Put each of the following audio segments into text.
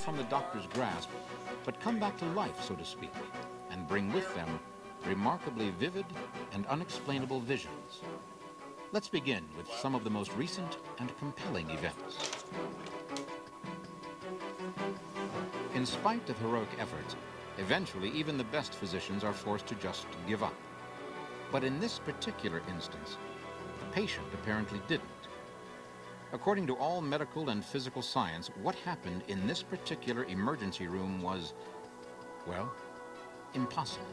from the doctor's grasp, but come back to life, so to speak, and bring with them remarkably vivid and unexplainable visions. Let's begin with some of the most recent and compelling events. In spite of heroic efforts, eventually even the best physicians are forced to just give up. But in this particular instance, the patient apparently didn't. According to all medical and physical science, what happened in this particular emergency room was, well, impossible.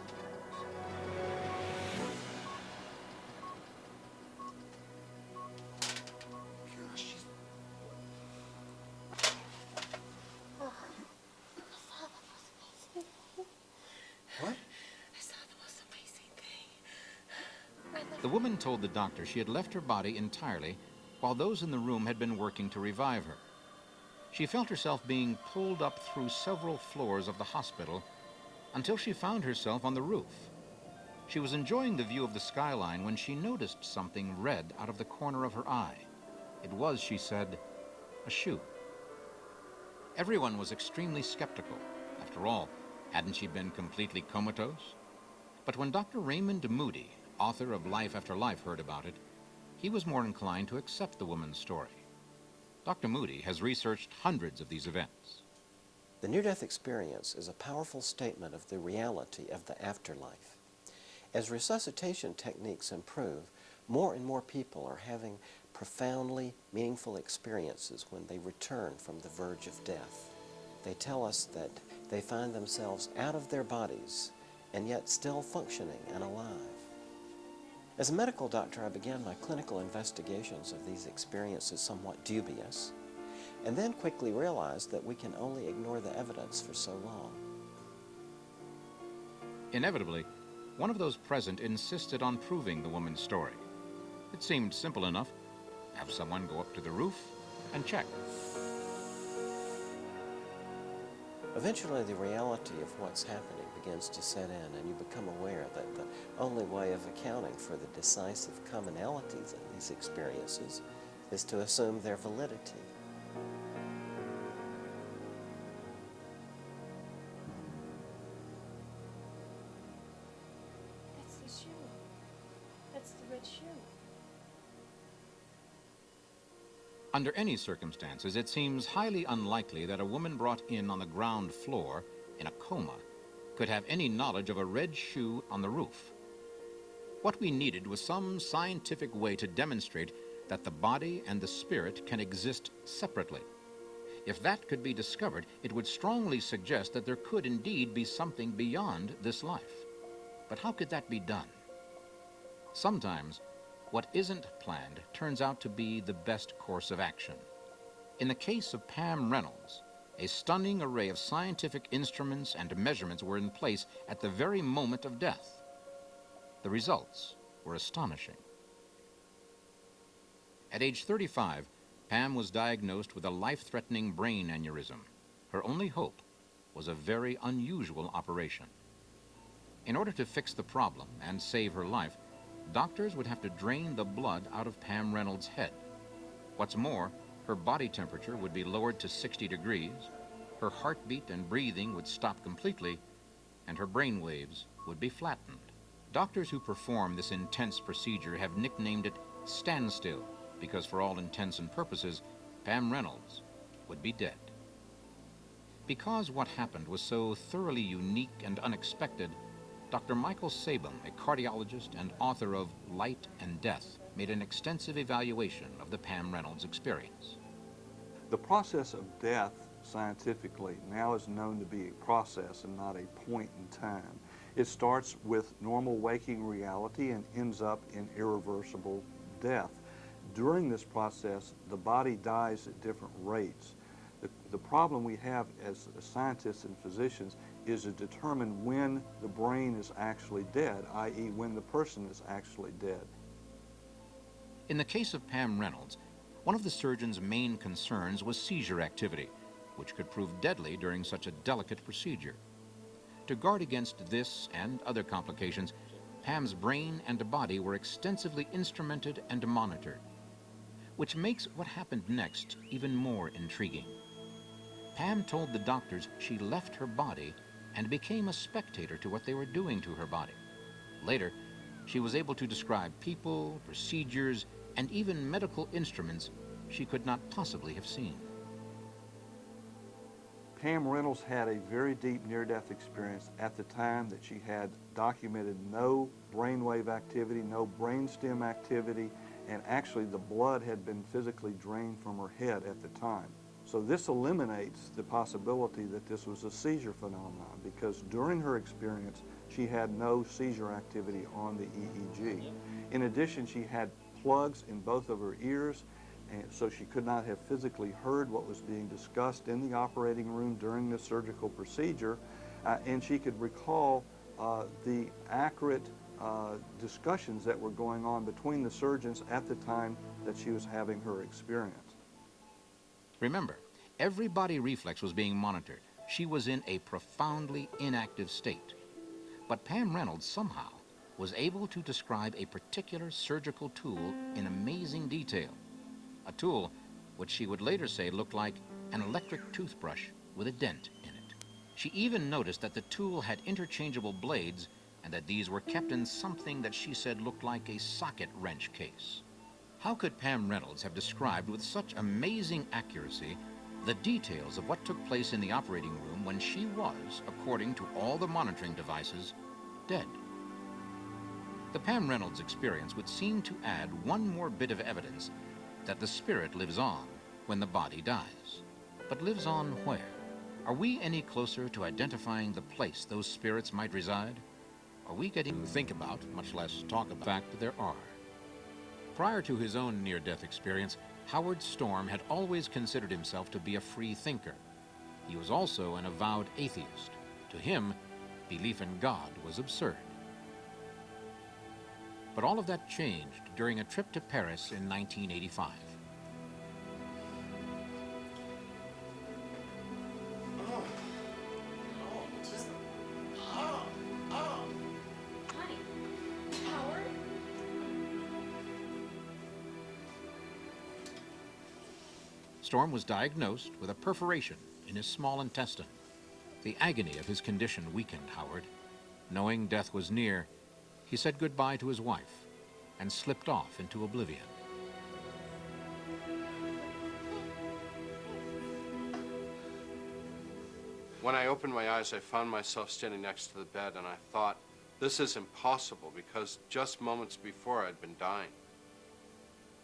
What? I saw the most amazing thing. The woman told the doctor she had left her body entirely while those in the room had been working to revive her. She felt herself being pulled up through several floors of the hospital until she found herself on the roof. She was enjoying the view of the skyline when she noticed something red out of the corner of her eye. It was, she said, a shoe. Everyone was extremely skeptical. After all, hadn't she been completely comatose? But when Dr. Raymond Moody, author of Life After Life, heard about it, he was more inclined to accept the woman's story. Dr. Moody has researched hundreds of these events. The near-death experience is a powerful statement of the reality of the afterlife. As resuscitation techniques improve, more and more people are having profoundly meaningful experiences when they return from the verge of death. They tell us that they find themselves out of their bodies and yet still functioning and alive. As a medical doctor, I began my clinical investigations of these experiences somewhat dubious, and then quickly realized that we can only ignore the evidence for so long. Inevitably, one of those present insisted on proving the woman's story. It seemed simple enough. Have someone go up to the roof and check. Eventually, the reality of what's happening begins to set in, and you become aware that the only way of accounting for the decisive commonalities in these experiences is to assume their validity. That's the shoe. That's the red shoe. Under any circumstances, it seems highly unlikely that a woman brought in on the ground floor in a coma could have any knowledge of a red shoe on the roof. What we needed was some scientific way to demonstrate that the body and the spirit can exist separately. If that could be discovered, it would strongly suggest that there could indeed be something beyond this life. But how could that be done? Sometimes, what isn't planned turns out to be the best course of action. In the case of Pam Reynolds, a stunning array of scientific instruments and measurements were in place at the very moment of death. The results were astonishing. At age 35, Pam was diagnosed with a life-threatening brain aneurysm. Her only hope was a very unusual operation. In order to fix the problem and save her life, doctors would have to drain the blood out of Pam Reynolds' head. What's more, her body temperature would be lowered to 60 degrees, her heartbeat and breathing would stop completely, and her brain waves would be flattened. Doctors who perform this intense procedure have nicknamed it standstill, because for all intents and purposes, Pam Reynolds would be dead. Because what happened was so thoroughly unique and unexpected, Dr. Michael Sabom, a cardiologist and author of Light and Death, made an extensive evaluation of the Pam Reynolds experience. The process of death, scientifically, now is known to be a process and not a point in time. It starts with normal waking reality and ends up in irreversible death. During this process, the body dies at different rates. The problem we have as scientists and physicians is to determine when the brain is actually dead, i.e. when the person is actually dead. In the case of Pam Reynolds, one of the surgeon's main concerns was seizure activity, which could prove deadly during such a delicate procedure. To guard against this and other complications, Pam's brain and body were extensively instrumented and monitored, which makes what happened next even more intriguing. Pam told the doctors she left her body and became a spectator to what they were doing to her body. Later, she was able to describe people, procedures, and even medical instruments she could not possibly have seen. Pam Reynolds had a very deep near-death experience at the time that she had documented no brainwave activity, no brainstem activity, and actually the blood had been physically drained from her head at the time. So this eliminates the possibility that this was a seizure phenomenon, because during her experience she had no seizure activity on the EEG. In addition, she had plugs in both of her ears, and so she could not have physically heard what was being discussed in the operating room during the surgical procedure, and she could recall the accurate discussions that were going on between the surgeons at the time that she was having her experience. Remember, every body reflex was being monitored. She was in a profoundly inactive state. But Pam Reynolds somehow was able to describe a particular surgical tool in amazing detail. A tool which she would later say looked like an electric toothbrush with a dent in it. She even noticed that the tool had interchangeable blades and that these were kept in something that she said looked like a socket wrench case. How could Pam Reynolds have described with such amazing accuracy the details of what took place in the operating room when she was, according to all the monitoring devices, dead? The Pam Reynolds experience would seem to add one more bit of evidence that the spirit lives on when the body dies. But lives on where? Are we any closer to identifying the place those spirits might reside? Are we getting to think about, much less talk about, the fact that there are? Prior to his own near-death experience, Howard Storm had always considered himself to be a free thinker. He was also an avowed atheist. To him, belief in God was absurd. But all of that changed during a trip to Paris in 1985. Honey, Howard? Storm was diagnosed with a perforation in his small intestine. The agony of his condition weakened Howard. Knowing death was near, he said goodbye to his wife and slipped off into oblivion. When I opened my eyes, I found myself standing next to the bed, and I thought, this is impossible, because just moments before I'd been dying.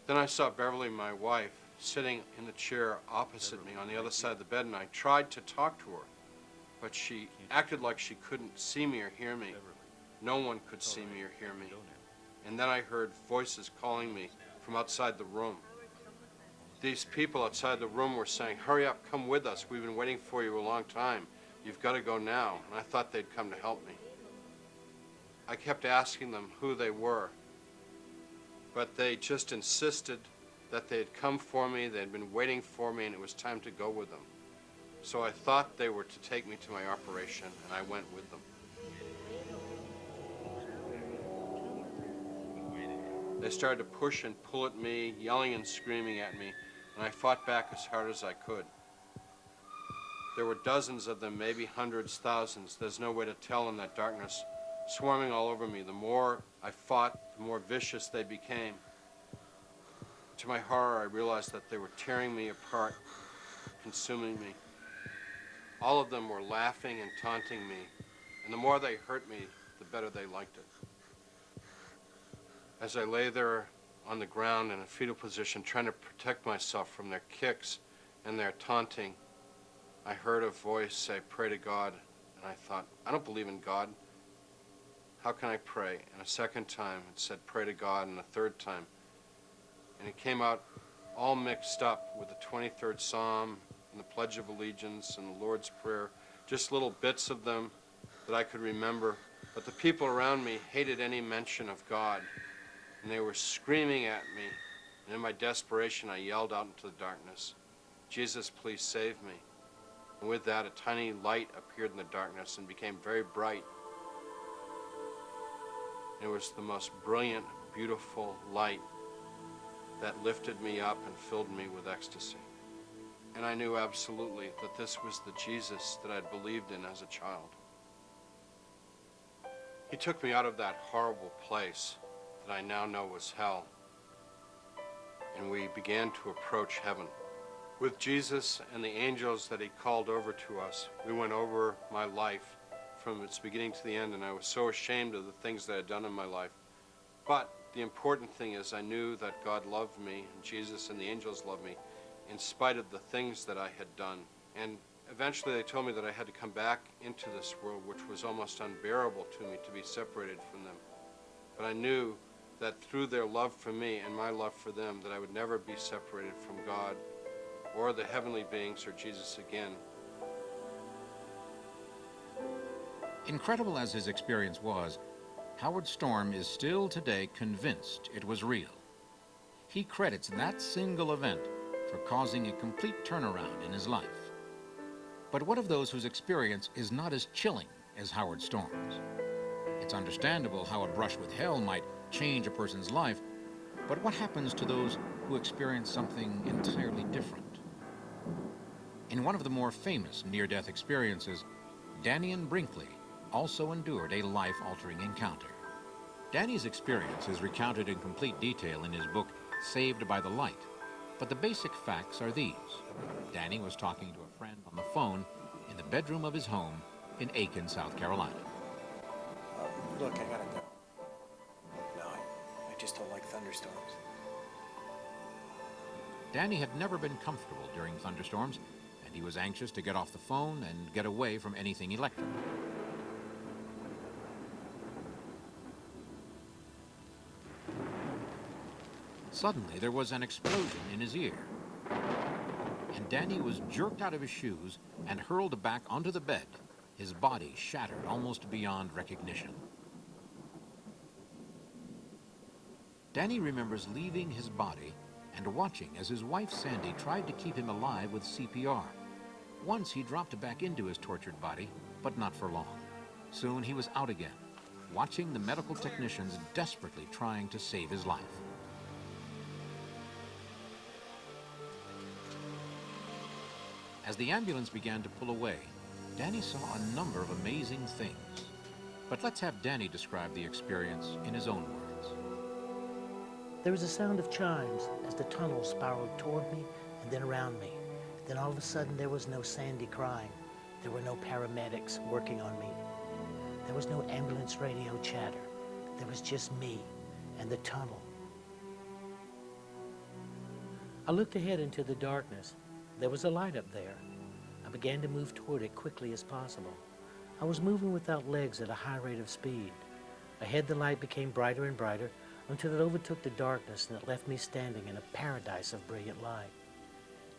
Then I saw Beverly, my wife, sitting in the chair opposite me on the other side of the bed, and I tried to talk to her, but she acted like she couldn't see me or hear me. No one could see me or hear me. And then I heard voices calling me from outside the room. These people outside the room were saying, hurry up, come with us. We've been waiting for you a long time. You've got to go now. And I thought they'd come to help me. I kept asking them who they were, but they just insisted that they had come for me, they had been waiting for me, and it was time to go with them. So I thought they were to take me to my operation, and I went with them. They started to push and pull at me, yelling and screaming at me, and I fought back as hard as I could. There were dozens of them, maybe hundreds, thousands. There's no way to tell in that darkness, swarming all over me. The more I fought, the more vicious they became. To my horror, I realized that they were tearing me apart, consuming me. All of them were laughing and taunting me, and the more they hurt me, the better they liked it. As I lay there on the ground in a fetal position, trying to protect myself from their kicks and their taunting, I heard a voice say, pray to God, and I thought, I don't believe in God. How can I pray? And a second time it said, pray to God, and a third time. And it came out all mixed up with the 23rd Psalm and the Pledge of Allegiance and the Lord's Prayer, just little bits of them that I could remember. But the people around me hated any mention of God, and they were screaming at me. And in my desperation, I yelled out into the darkness, Jesus, please save me. And with that, a tiny light appeared in the darkness and became very bright. It was the most brilliant, beautiful light that lifted me up and filled me with ecstasy. and I knew absolutely that this was the Jesus that I'd believed in as a child. He took me out of that horrible place that I now know was hell, and we began to approach heaven. With Jesus and the angels that he called over to us, we went over my life from its beginning to the end, and I was so ashamed of the things that I had done in my life. But the important thing is I knew that God loved me, and Jesus and the angels loved me, in spite of the things that I had done. And eventually they told me that I had to come back into this world, which was almost unbearable to me to be separated from them. But I knew that through their love for me and my love for them, that I would never be separated from God or the heavenly beings or Jesus again. Incredible as his experience was, Howard Storm is still today convinced it was real. He credits that single event for causing a complete turnaround in his life. But what of those whose experience is not as chilling as Howard Storm's? It's understandable how a brush with hell might change a person's life, but what happens to those who experience something entirely different? In one of the more famous near-death experiences, Dannion Brinkley also endured a life-altering encounter. Danny's experience is recounted in complete detail in his book, Saved by the Light, but the basic facts are these. Danny was talking to a friend on the phone in the bedroom of his home in Aiken, South Carolina. Look, I gotta go. No, I just don't like thunderstorms. Danny had never been comfortable during thunderstorms, and he was anxious to get off the phone and get away from anything electric. Suddenly, there was an explosion in his ear, and Danny was jerked out of his shoes and hurled back onto the bed, his body shattered almost beyond recognition. Danny remembers leaving his body and watching as his wife Sandy tried to keep him alive with CPR. Once he dropped back into his tortured body, but not for long. Soon he was out again, watching the medical technicians desperately trying to save his life. As the ambulance began to pull away, Danny saw a number of amazing things. But let's have Danny describe the experience in his own words. There was a sound of chimes as the tunnel spiraled toward me and then around me. Then all of a sudden there was no Sandy crying. There were no paramedics working on me. There was no ambulance radio chatter. There was just me and the tunnel. I looked ahead into the darkness. There was a light up there. I began to move toward it quickly as possible. I was moving without legs at a high rate of speed. Ahead the light became brighter and brighter until it overtook the darkness and it left me standing in a paradise of brilliant light.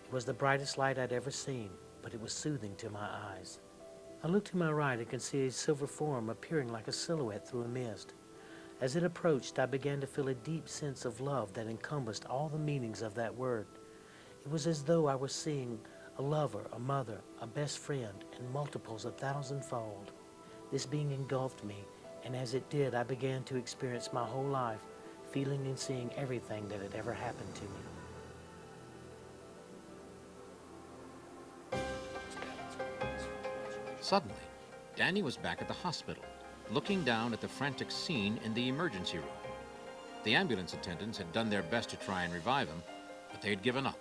It was the brightest light I'd ever seen, but it was soothing to my eyes. I looked to my right and could see a silver form appearing like a silhouette through a mist. As it approached, I began to feel a deep sense of love that encompassed all the meanings of that word. It was as though I was seeing a lover, a mother, a best friend, and multiples 1,000-fold. This being engulfed me, and as it did, I began to experience my whole life, feeling and seeing everything that had ever happened to me. Suddenly, Danny was back at the hospital, looking down at the frantic scene in the emergency room. The ambulance attendants had done their best to try and revive him, but they had given up.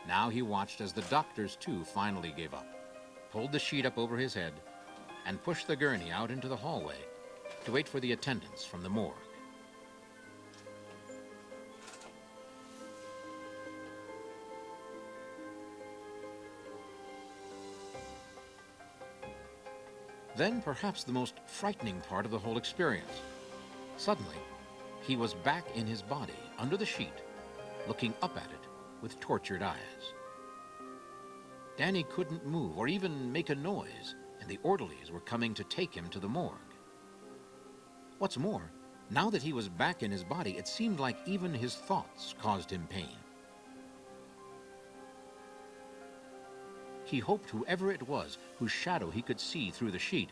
Now he watched as the doctors, too, finally gave up, pulled the sheet up over his head, and pushed the gurney out into the hallway to wait for the attendants from the morgue. Then, perhaps the most frightening part of the whole experience. Suddenly, he was back in his body, under the sheet, looking up at it with tortured eyes. Danny couldn't move or even make a noise, and the orderlies were coming to take him to the morgue. What's more, now that he was back in his body, it seemed like even his thoughts caused him pain. He hoped whoever it was whose shadow he could see through the sheet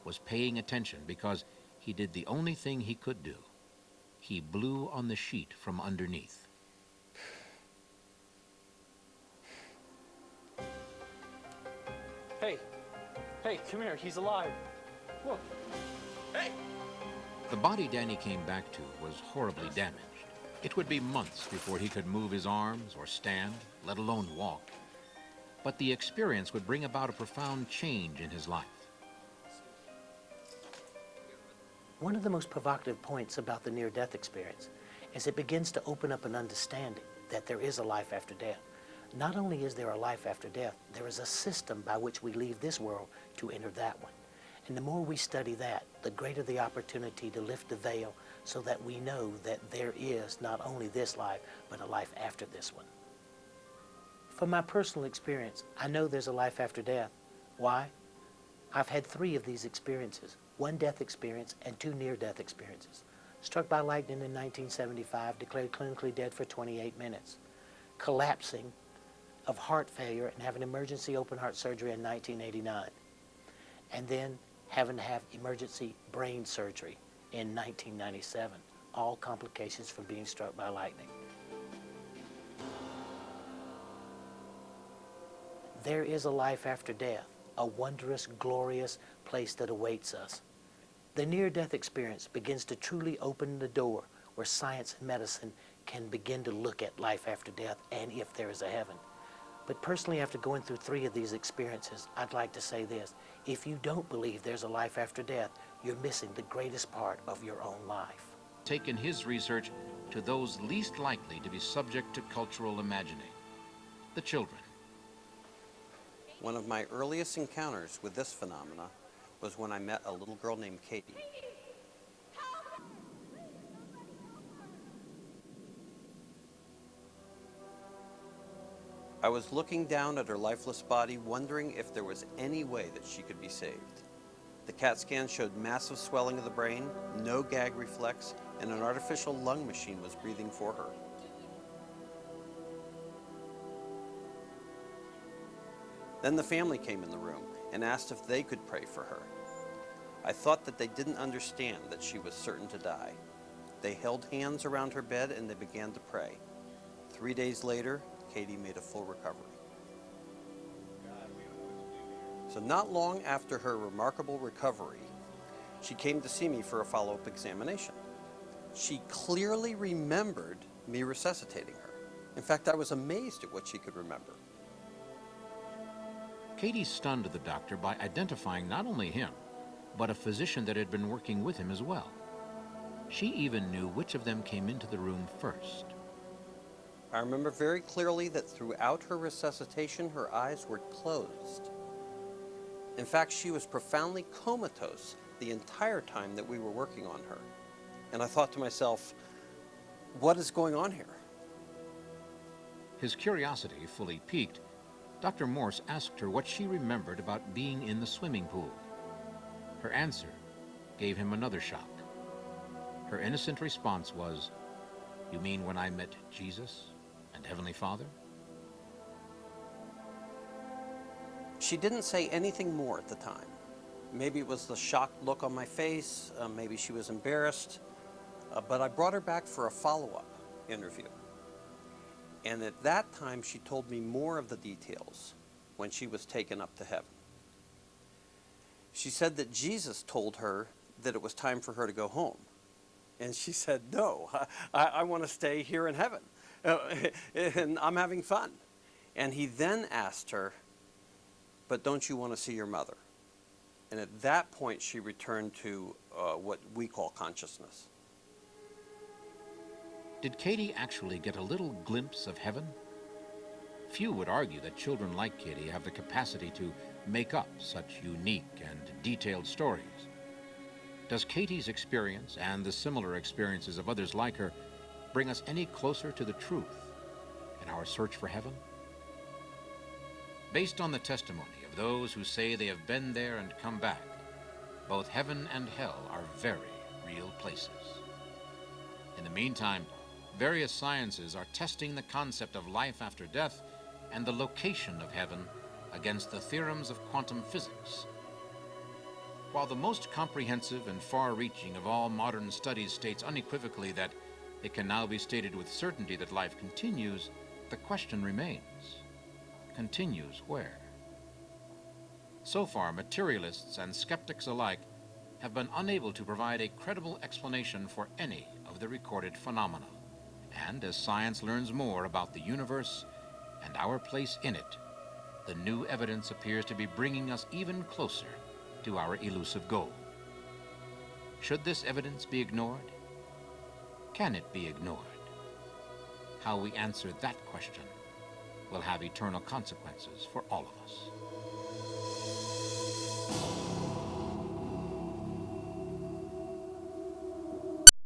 was paying attention, because he did the only thing he could do. He blew on the sheet from underneath. Hey, come here. He's alive. Look. The body Danny came back to was horribly damaged. It would be months before he could move his arms or stand, let alone walk. But the experience would bring about a profound change in his life. One of the most provocative points about the near-death experience is it begins to open up an understanding that there is a life after death. Not only is there a life after death, there is a system by which we leave this world to enter that one. And the more we study that, the greater the opportunity to lift the veil so that we know that there is not only this life, but a life after this one. From my personal experience, I know there's a life after death. Why? I've had 3 of these experiences, 1 death experience and 2 near-death experiences. Struck by lightning in 1975, declared clinically dead for 28 minutes. Collapsing of heart failure and having emergency open heart surgery in 1989. And then having to have emergency brain surgery in 1997. All complications from being struck by lightning. There is a life after death, a wondrous, glorious place that awaits us. The near-death experience begins to truly open the door where science and medicine can begin to look at life after death and if there is a heaven. But personally, after going through 3 of these experiences, I'd like to say this. If you don't believe there's a life after death, you're missing the greatest part of your own life. Taken his research to those least likely to be subject to cultural imagining, the children. One of my earliest encounters with this phenomena was when I met a little girl named Katie. I was looking down at her lifeless body, wondering if there was any way that she could be saved. The CAT scan showed massive swelling of the brain, no gag reflex, and an artificial lung machine was breathing for her. Then the family came in the room and asked if they could pray for her. I thought that they didn't understand that she was certain to die. They held hands around her bed and they began to pray. 3 days later, Katie made a full recovery. So not long after her remarkable recovery, she came to see me for a follow-up examination. She clearly remembered me resuscitating her. In fact, I was amazed at what she could remember. Katie stunned the doctor by identifying not only him, but a physician that had been working with him as well. She even knew which of them came into the room first. I remember very clearly that throughout her resuscitation, her eyes were closed. In fact, she was profoundly comatose the entire time that we were working on her. And I thought to myself, what is going on here? His curiosity fully piqued, Dr. Morse asked her what she remembered about being in the swimming pool. Her answer gave him another shock. Her innocent response was, "You mean when I met Jesus and Heavenly Father?" She didn't say anything more at the time. Maybe it was the shocked look on my face, maybe she was embarrassed, but I brought her back for a follow-up interview. And at that time, she told me more of the details when she was taken up to heaven. She said that Jesus told her that it was time for her to go home. And she said, no, I want to stay here in heaven, and I'm having fun. And he then asked her, but don't you want to see your mother? And at that point, she returned to what we call consciousness. Did Katie actually get a little glimpse of heaven? Few would argue that children like Katie have the capacity to make up such unique and detailed stories. Does Katie's experience and the similar experiences of others like her bring us any closer to the truth in our search for heaven? Based on the testimony of those who say they have been there and come back, both heaven and hell are very real places. In the meantime, various sciences are testing the concept of life after death and the location of heaven against the theorems of quantum physics. While the most comprehensive and far-reaching of all modern studies states unequivocally that it can now be stated with certainty that life continues, the question remains. Continues where? So far, materialists and skeptics alike have been unable to provide a credible explanation for any of the recorded phenomena. And as science learns more about the universe and our place in it, the new evidence appears to be bringing us even closer to our elusive goal. Should this evidence be ignored? Can it be ignored? How we answer that question will have eternal consequences for all of us.